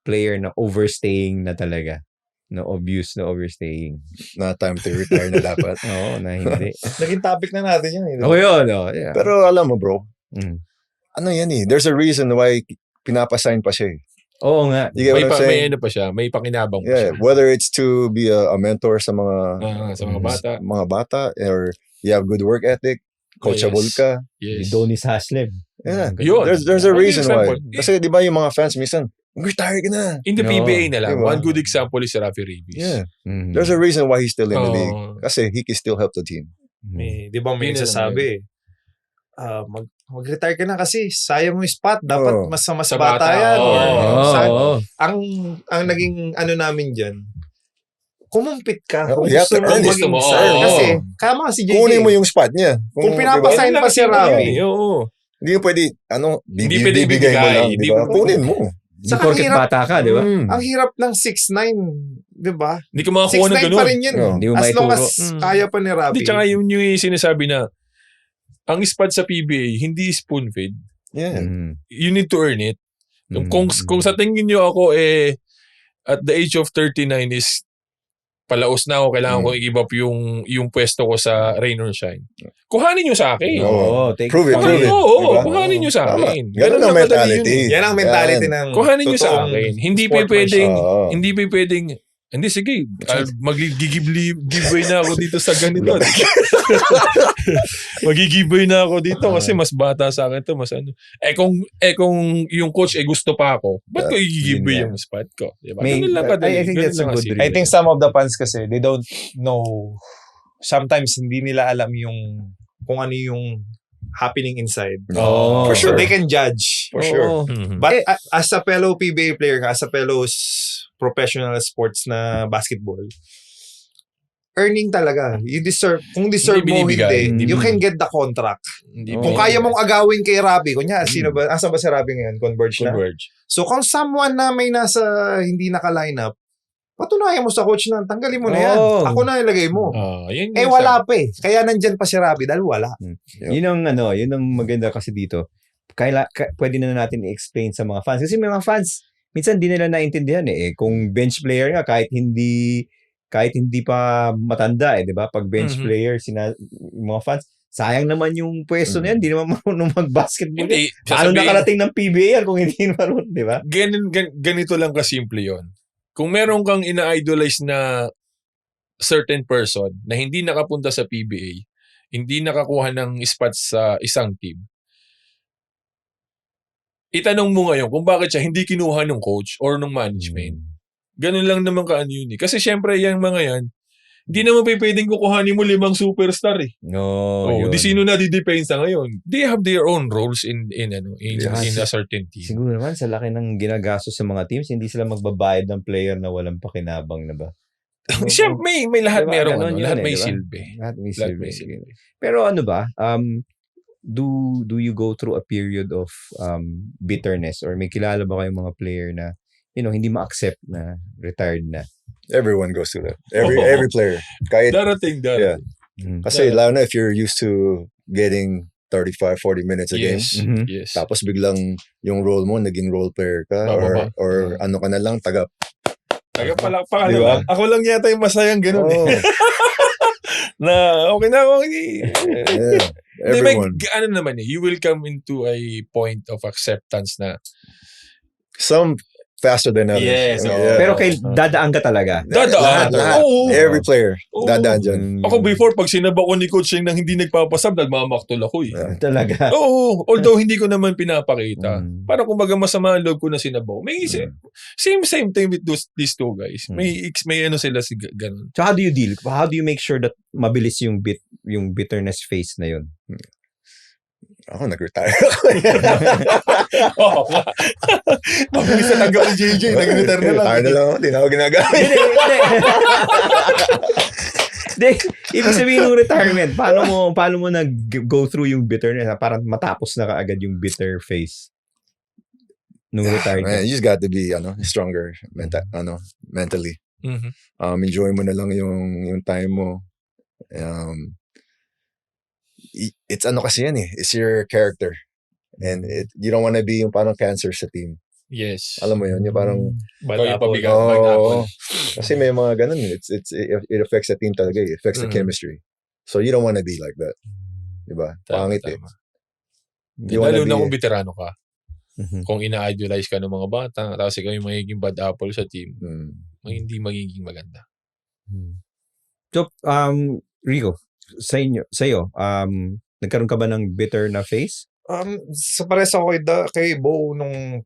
player na overstaying na talaga? No abuse, no overstaying. Na time to retire na dapat. Oo, na hindi. Naging topic na natin yan. Oo, yun. Yeah. Pero alam mo bro, Mm. yan There's a reason why pinapasign pa siya eh. Oo nga. You get what I'm saying? May ano pa siya, may pakinabang pa siya. Whether it's to be a mentor sa mga Mga bata. or you have good work ethic, coachable ka. Yes. Donis Haslem. Yeah. Yun. There's a One reason why. example. Kasi di ba yung mga fans minsan, retire ka na. In the PBA na lang. Diba? One good example is Rafi Revis. Yeah. Mm. There's a reason why he's still in the Oo. league. Kasi he can still help the team. Di ba may Yun na nagsasabi mag-retire ka na kasi sayang mo yung spot. Dapat mas Sa bata bata, yan. oo. Ang naging ano namin dyan, kumumpit ka. Oh, Kung you have gusto to mo earn it. maging Gusto mo, star. oo. Kasi, kama si JJ. Kunin mo yung spot niya. Kung pinapasign pa si Rafi, Hindi mo pwede, Hindi pwede bibigay mo ibigay. lang. Hindi Di ba? mo- Kunin mo. Di Saka porket hirap- bata ka, di ba? ang hirap ng 6'9", di ba? Hindi ka makakuha ng 6'9 ganun. pa rin yun. Oo. Hindi mo As long maituro. as kaya pa ni Rafi. Hindi, tsaka yung sinasabi na, ang spot sa PBA, hindi spoon-fed. Yeah. You need to earn it. Kung sa tingin nyo ako, at the age of 39 is palaos na ako, kailangan ko i-give up yung pwesto ko sa Rain or Shine. Kuhanin nyo sa akin. Oo. take Prove it, it. prove it. Oo, Diba? kuhanin nyo sa Tama. akin. Ganun ang lang kadali mentality. yun eh. Yan ang mentality ng Kuhanin nyo sa totoong akin. Hindi pa sportsmanship. pwedeng, Oo. hindi pa pwedeng, hindi sige, mag-giveaway na ako dito sa ganito. Mag-giveaway na ako dito kasi mas bata sa akin to, mas ano. Kung yung coach gusto pa ako, ba't ko i-giveaway yung spot ko? Diba? Ganun lang kadali. I think Ganun that's a lang good kasi. reason. I think some of the fans kasi, they don't know, sometimes hindi nila alam yung kung ano yung happening inside. Oh, For sure. So they can judge. For sure. Mhm. But as a fellow PBA player, as a fellow professional sports na basketball, earning talaga. You deserve, kung deserve Hindi mo binibigay. hindi, you can get the contract. Hindi Kung pa- kaya mong agawin kay Rabi, kunya, sino ba, asa ba si Rabi ngayon? Converge na? Converge. So kung someone na may nasa hindi naka-line up, patunayan mo sa coach na, tanggalin mo na yan. Oo. Ako na ilagay mo. Yun Eh yung wala pa eh. Kaya nandyan pa si Rabi dahil wala. Yun ang maganda kasi dito. Pwede na natin i-explain sa mga fans. Kasi may mga fans, minsan di nila naintindihan kung bench player nga, kahit hindi pa matanda di ba? Pag bench Mhm. player, yung mga fans, sayang naman yung pwesto na yan, di naman marunong mag-basketball. Hindi. Paano sasabihin- nakarating ng PBA yan kung hindi marunong, di ba? Ganito lang kasimple yon. Kung meron kang ina-idolize na certain person na hindi nakapunta sa PBA, hindi nakakuha ng spots sa isang team, itanong mo ngayon kung bakit siya hindi kinuha ng coach or ng management. Ganun lang naman kaano yun eh. Kasi syempre yung mga yan, hindi naman pwedeng kukuhanin mo 5 superstar eh. No, Oh, yun. di sino na didepensa ngayon? They have their own roles in a certain team. Siguro naman, sa laki ng ginagastos sa mga teams, hindi sila magbabayad ng player na walang pakinabang na ba? Siyempre, may lahat Diba, merong ganun yun lahat eh, may diba? silbi. Lahat may Lahat silbi. may silbi. Pero ano ba, do you go through a period of bitterness, or may kilala ba kayong mga player na hindi ma-accept na retired na? Everyone goes through that. Every player. Kahit, Darating. Yeah. Kasi lalo na if you're used to getting 35, 40 minutes a game. Yes. Tapos biglang yung role mo, naging role player ka, or ano ka na lang, Tagapalakpakan Di ba? lang. Ako lang yata yung masayang ganun Oh. na okay na ako. Yeah. Hindi, may, Everyone. ano naman you will come into a point of acceptance na Some faster than others. Yes, Yeah. Pero dadaan ka talaga. dadaan. Lahat. Oo. Every player, Oo. dadaan dyan. Ako before, pag sinaba ko ni Coach Sheng nang hindi nagpapasab, nagmamaktol ako eh. Yeah. Talaga. Oo, although hindi ko naman pinapakita. Mm. Parang kumbaga masama ang loob ko na sinabaw. May same thing with these two guys. May ano sila si ganun. So how do you deal? How do you make sure that mabilis yung bitterness phase na yun? Ako nag-retire. Oo nga. Mabilis na tanggap ni JJ, nag-retire na lang. Retire na lang ako, di na ako ginagamit. Hindi, ibig sabihin ng retirement, paano mo nag-go through yung bitterness? Parang matapos na kaagad yung bitter phase nung retired ka. Man, you just got to be stronger mentally. Mhm. Enjoy mo na lang yung time mo. It's kasi yan eh. It's your character. And you don't want to be yung parang cancer sa team. Yes. Alam mo yun, yung parang Ikaw yung pabigat. oh, kasi may mga ganun. It affects the team talaga. It affects the chemistry. So you don't want to be like that. Diba? Pangit eh. You wanna Lalo na be- kung veterano ka. Mhm. Kung ina-idolize ka ng mga bata, tapos ikaw yung magiging bad apple sa team, hindi magiging maganda. So, Rico, sa'yo, nagkaroon ka ba ng bitter na phase? Sa pares ako kay Bo nung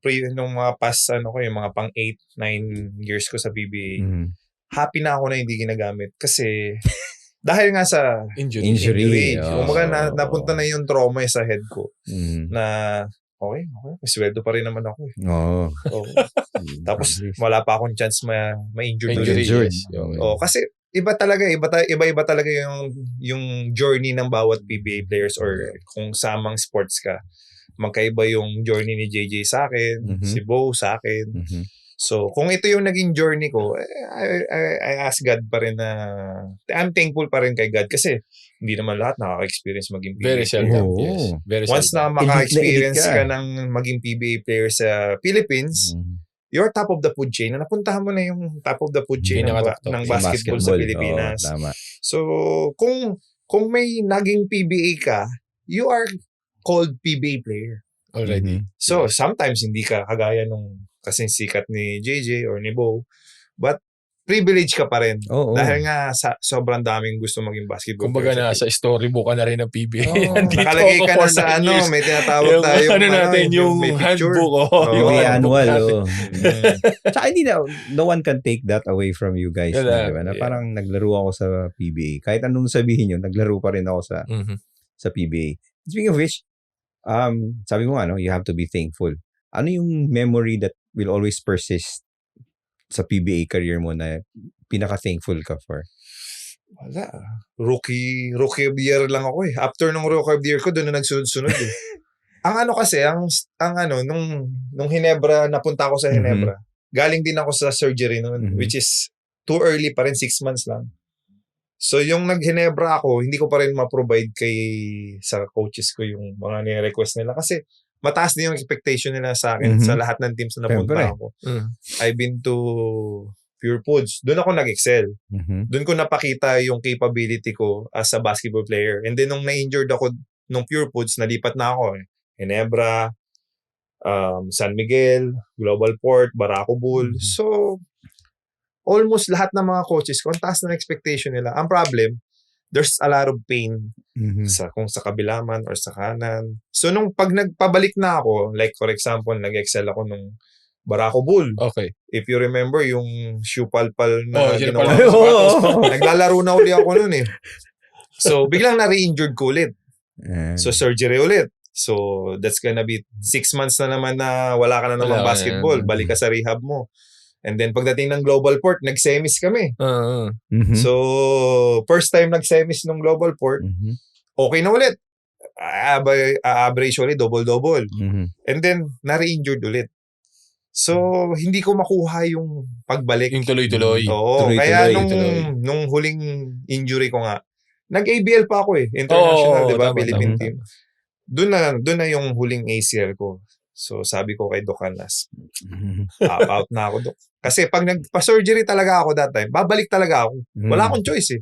mga past yung mga pang 8-9 years ko sa PBA. Happy na ako na hindi ginagamit kasi dahil nga sa Injury. Kumaga napunta na yung trauma sa head ko Mm. na okay, may sweldo pa rin naman ako eh. Oo. Oo. Tapos wala pa akong chance ma-injure. Injury. Yes. Kasi iba talaga yung journey ng bawat PBA players or kung samang sports ka. Magkaiba yung journey ni JJ sa akin, si Bo sa akin. Mhm. So, kung ito yung naging journey ko, I ask God pa rin na I'm thankful pa rin kay God kasi hindi naman lahat nakaka-experience maging PBA Very player. seldom. Oo. Yes. Very Once seldom. na maka-experience Elite na ka elite ng maging PBA player sa Philippines, you're top of the food chain. Napuntahan mo na yung top of the food chain ng Pinakataktok. basketball sa Pilipinas. Oo, tama. So, kung may naging PBA ka, you are called PBA player. Already. So, sometimes hindi ka kagaya nung kasing sikat ni JJ or ni Bo, but privilege ka pa rin. Oo. Dahil nga sobrang daming gusto maging basketball Kumbaga player. nasa storybook ka na rin ng PBA. Oo, Nandito nakalagay ako ka for na sa 9 years. may tinatawag tayo. natin, yung may picture. handbook. Yung Oo. annual. natin. Oh. Tsaka hindi no one can take that away from you guys. Yeah, Diba? Na yeah. parang naglaro ako sa PBA. Kahit anong sabihin nyo, naglaro pa rin ako sa PBA. Speaking of which, sabi mo nga, you have to be thankful. Ano yung memory that will always persist sa PBA career mo na pinaka-thankful ka for? Wala. Rookie of the year lang ako eh. After nung rookie of the year ko, doon na nagsunod-sunod eh. Ang kasi, nung Hinebra, napunta ako sa Hinebra, galing din ako sa surgery noon, which is too early pa rin, 6 months lang. So, yung nag-Hinebra ako, hindi ko pa rin ma-provide sa coaches ko yung mga ni-request nila kasi mataas din yung expectation nila sa akin sa lahat ng teams na napunta Siyempre. ako. I've been to Pure Foods. Doon ako nag-excel. Doon ko napakita yung capability ko as a basketball player. And then, nung na-injured ako nung Pure Foods, nalipat na ako eh. Ginebra, San Miguel, Global Port, Barako Bull. So, almost lahat ng mga coaches ko, ang taas na expectation nila. Ang problem, there's a lot of pain kung sa kabila man or sa kanan. So, nung pag nagpabalik na ako, like for example, nag-excel ako nung Barako Bull. Okay. If you remember, yung shoe palpal na sinupal ginawa mo ko. sapatos. Naglalaro na uli ako nun eh. So, biglang na-re-injured ko ulit. So, surgery ulit. So, that's gonna be 6 months na naman na wala ka na naman Wala ka basketball. na. Balik ka sa rehab mo. And then, pagdating ng Global Port, nag-semis kami. So, first time nag-semis ng Global Port, okay na ulit. abrasion ulit, double-double. Mhm. And then, na-re-injured ulit. So, hindi ko makuha yung pagbalik. Yung tuloy-tuloy. Oo, Tuloy-tuloy, kaya tuloy. nung huling injury ko nga, nag-ABL pa ako international, Oo, di ba? tama, Philippine tama. team. Doon na yung huling ACL ko. So, sabi ko kay Doc Anas, out na ako, Doc. Kasi pag nagpa-surgery talaga ako that time, babalik talaga ako. Wala akong choice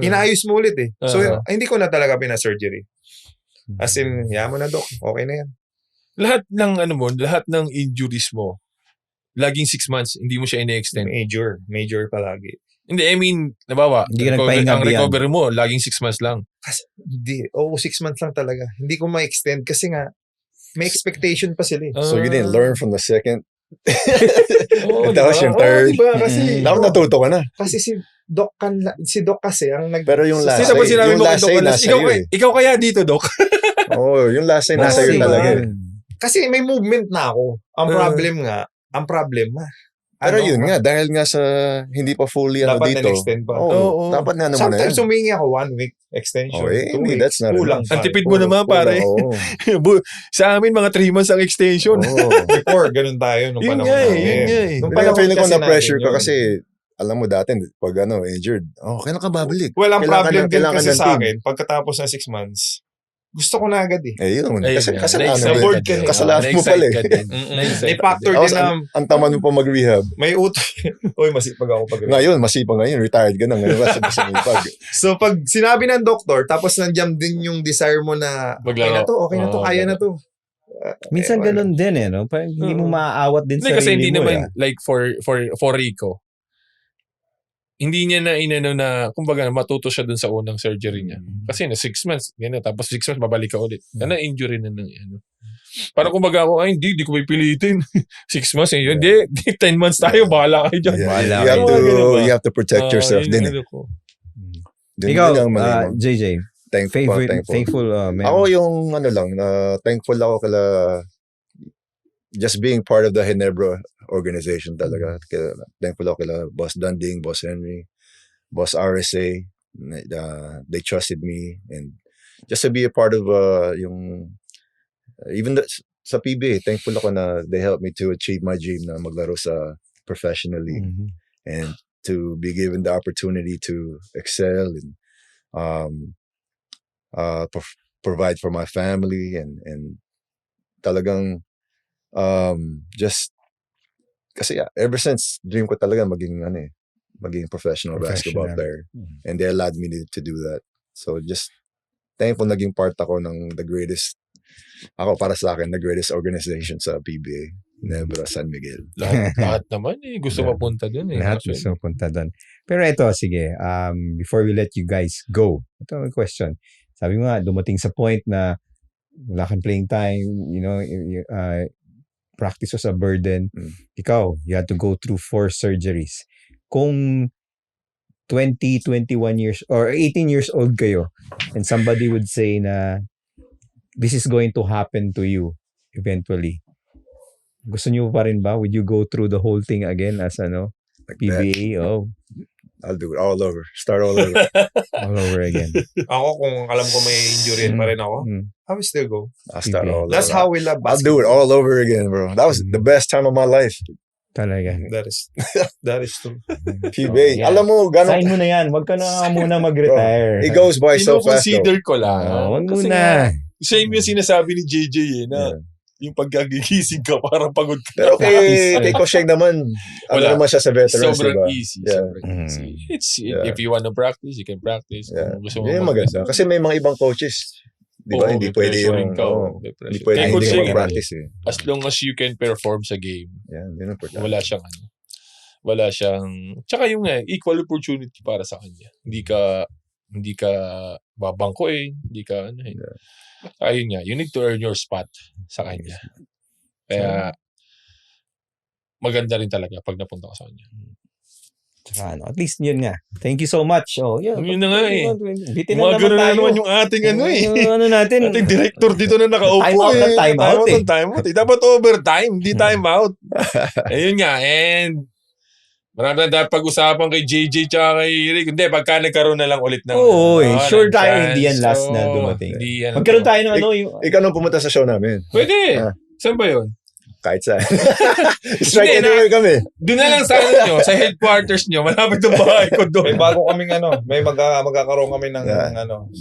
Inaayos mo ulit So, hindi ko na talaga pina-surgery. As in, mo na, Doc. Okay na yan. Lahat ng injuries mo, laging 6 months, hindi mo siya ine-extend. Major palagi. Hindi, I mean, nabawa, Hindi ka nagpahinga ang beyond. recovery mo, laging 6 months lang. Kasi, 6 months lang talaga. Hindi ko ma-extend kasi nga, may expectation pa sila So you didn't learn from the second? Oo, That was diba? yung third. Diba? Kasi, Dapat natuto ka na. kasi si Doc kasi ang Pero yung last Sino ba say, sinabi yung mo kay last Doc say Alas, nasa iyo ikaw kaya dito, Doc? Yung last say nasa iyo Kasi, talaga. Kasi may movement na ako. Ang problema, Pero yun nga, dahil nga sa hindi pa fully dapat dito. na-extend pa. Oo. Dapat na naman na Sometimes yan. humingi ako 1 week extension. 2 hindi, weeks. that's not Kulang enough. pa. Ang tipid mo naman, pare. Oo. Sa amin, mga 3 months ang extension. Oo. Before, ganun tayo nung Yun panahon nga eh, namin. yun nga eh. Nung Kaya panahon feeling ko kasi na pressure natin ka yun. kasi alam mo dati, pag injured, kailan ka babalik? Well, ang Kailangan problem na- din kailangan kasi ng sa team. akin, pagkatapos ng 6 months, gusto ko na agad Yun. Ayun Kasi nga. kasalanan Na mo. board ka eh. Kasalanan mo pala eh. May factor Tapos, din na ang tama mo pa mag-rehab. may utot. Uy, masipag ako pag Ngayon, masipag ngayon, retired ka na. Ngayon ka sa masipag. So, pag sinabi ng doktor, tapos nandiyan din yung desire mo na okay na to, kaya na to. Minsan ganun din no? Parang hindi mo maaawat din Hindi, sa kasi sarili hindi mo. naman, like for Rico, hindi niya na inano na, kumbaga, matuto siya dun sa unang surgery niya. Kasi na 6 months, ganyan, tapos 6 months, babalik ka ulit. Yan ang injury na ng ano. Parang kumbaga ako, hindi ko pipilitin. 6 months, hindi, 10 months tayo, bahala kayo dyan. Yeah, you have to protect yourself din. Ikaw, JJ, thankful man. Ako yung thankful ako just being part of the Ginebra organization talaga. Thankful ako kila Boss Danding, Boss Henry, Boss RSA. They trusted me, and just to be a part of sa PBA, thankful ako na they helped me to achieve my dream na maglaro sa professional league and to be given the opportunity to excel and provide for my family and talagang just kasi ever since dream ko talaga maging professional basketball player, and they allowed me to do that. So just thankful naging part ako ng the greatest organization sa PBA, Ginebra San Miguel. Lahat naman gusto mapunta dun Lahat gusto mapunta dun. Pero ito, sige, before we let you guys go, ito ang question. Sabi mo nga, dumating sa point na wala kang playing time, practice was a burden. Ikaw, you had to go through 4 surgeries. Kung 20, 21 years or 18 years old kayo and somebody would say na this is going to happen to you eventually, gusto niyo pa rin ba? Would you go through the whole thing again as Like PBA? that. I'll do it all over. Start all over. All over again. Ako, kung alam ko may injury pa rin ako, I will still go. I'll start all over. That's how we love I'll basketball. do it all over again, bro. That was the best time of my life. Talaga. That is true. PBA. Yeah. Alam mo, Sign mo na yan. Wag ka na muna mag-retire. It goes by so fast. Consider ko lang. Wag Kasi muna. same yung sinasabi ni JJ na yung pagkagigising ka, parang pagod ka. Pero kay Kosheng naman, Wala. naman siya sa veterans, Sobrang diba? easy. Yeah. Sobrang easy. Yeah. If you want to practice, you can practice. Yeah. Kung gusto mo Yun yung maganda. Kasi may mga ibang coaches, di ba? Hindi pwede yung, hindi pwede Kay hindi Coach Sheng, mag-practice eh. as long as you can perform sa game, Yan, yun ang important. wala siyang, tsaka yung equal opportunity para sa kanya. Hindi ka babangko hindi ka ayun nga, you need to earn your spot sa kanya. Kaya maganda rin talaga pag napunta ka sa kanya. At least yun nga. Thank you so much. Yun na nga Bitin na mga gano'n na tayo. naman yung ating natin. ating director dito na nakaupo Time out ng time out Time out. Dapat overtime, hindi time out. Ayun nga, and Marami na dapat pag-usapan kay JJ tsaka kay Rick. Hindi, pagka nagkaroon na lang ulit ng... Oo, sure ng tayo chance. hindi yan last na dumating. Hindi yan. Magkaroon tayo ng ano yung... Ikaw nung pumunta sa show namin. Pwede. Ah. Saan ba yun? Kahit saan. Strike Hindi, anywhere kami. Doon na lang sa ano nyo, sa headquarters nyo. Malapit yung bahay ko doon. May bago kaming may magkakaroon kami ng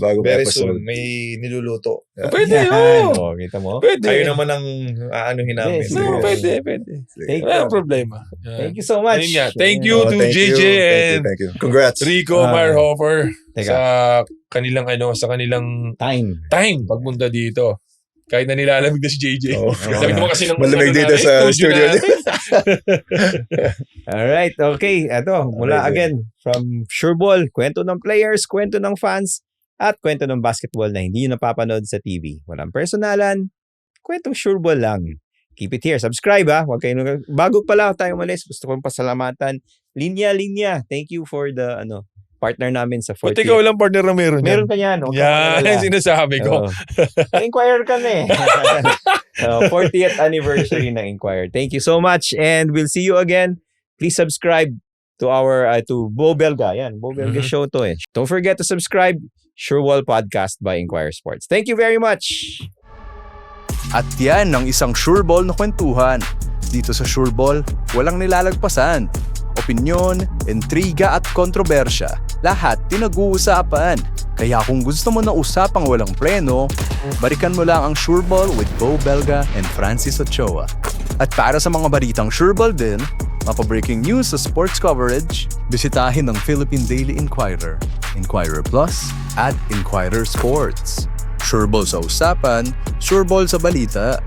Bago very episode. soon. May niluluto. Pwede, Yan. oo. Oh, kita mo? Pwede. Kayo naman ang aanuhin namin. Yes, No, sige. pwede. Thank Walang you. problema. Thank you so much. Ayun nga. Thank you Oh, to thank JJ you. and Thank you. Congrats. Rico Marhofer Teka. sa kanilang Time. time pagpunta dito. Kahit na nilalamig na si JJ. Oo. Sabi naman kasi ng Malamig dito sa studio natin. Alright, okay. Ito, mula again from Sureball, kwento ng players, kwento ng fans, at kwento ng basketball na hindi nyo napapanood sa TV. Walang personalan, kwentong Sureball lang. Keep it here. Subscribe Huwag kayo bago pala tayo malis. Gusto kong pasalamatan. Linya. Thank you for the partner namin sa 40th. Pati ikaw lang partner na meron yan. Meron ka yan. Yan, sinasabi ko. Inquire ka na 40th anniversary ng Inquire. Thank you so much and we'll see you again. Please subscribe to our to Bo Belga. Yan, Bo Belga show to eh. Don't forget to subscribe Surewall Podcast by Inquire Sports. Thank you very much. At yan ang isang Sureball na kwentuhan. Dito sa Sureball, walang nilalagpasan. Opinyon, intriga at kontrobersya, lahat pinag-uusapan. Kaya kung gusto mo na usapang walang preno, balikan mo lang ang Sureball with Bo Belga and Francis Ochoa. At para sa mga balitang Sureball din, mapa-breaking news sa sports coverage, bisitahin ang Philippine Daily Inquirer, Inquirer Plus, at Inquirer Sports. Sureball sa usapan, Sureball sa balita.